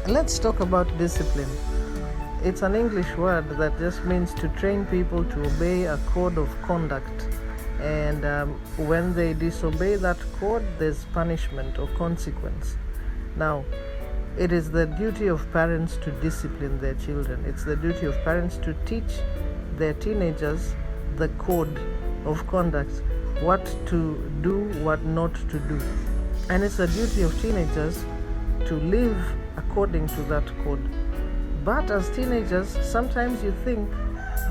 Let's talk about discipline. It's an English word that just means to train people to obey a code of conduct. And when they disobey that code, there's punishment or consequence. Now, it is the duty of parents to discipline their children. It's the duty of parents to teach their teenagers the code of conduct, what to do, what not to do. And it's the duty of teenagers to live according to that code. But as teenagers, sometimes you think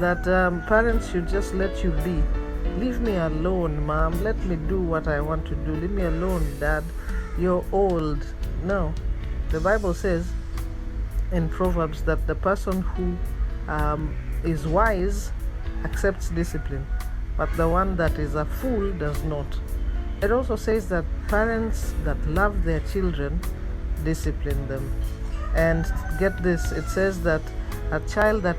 that parents should just let you be. Leave me alone, mom. Let me do what I want to do. Leave me alone, dad. You're old. No. The Bible says in Proverbs that the person who is wise accepts discipline, but the one that is a fool does not. It also says that parents that love their children discipline them. And get this, it says that a child that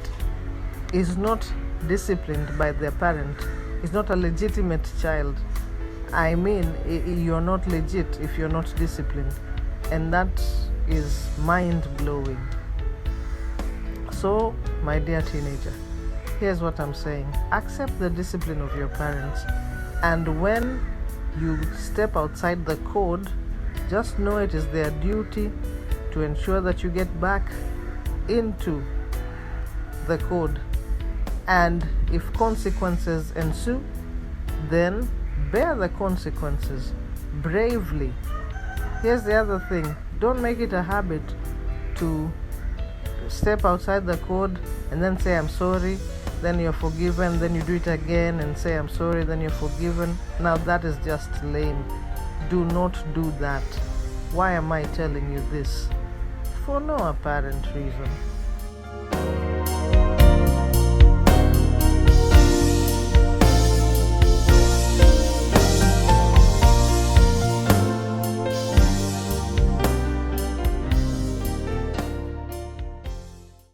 is not disciplined by their parent is not a legitimate child. I mean, you're not legit if you're not disciplined. And that is mind-blowing. So, my dear teenager, here's what I'm saying. Accept the discipline of your parents. And when you step outside the code, just know it is their duty to ensure that you get back into the code. And if consequences ensue, then bear the consequences bravely. Here's the other thing. Don't make it a habit to step outside the code and then say, I'm sorry, then you're forgiven, then you do it again and say, I'm sorry, then you're forgiven. Now that is just lame. Do not do that. Why am I telling you this? For no apparent reason.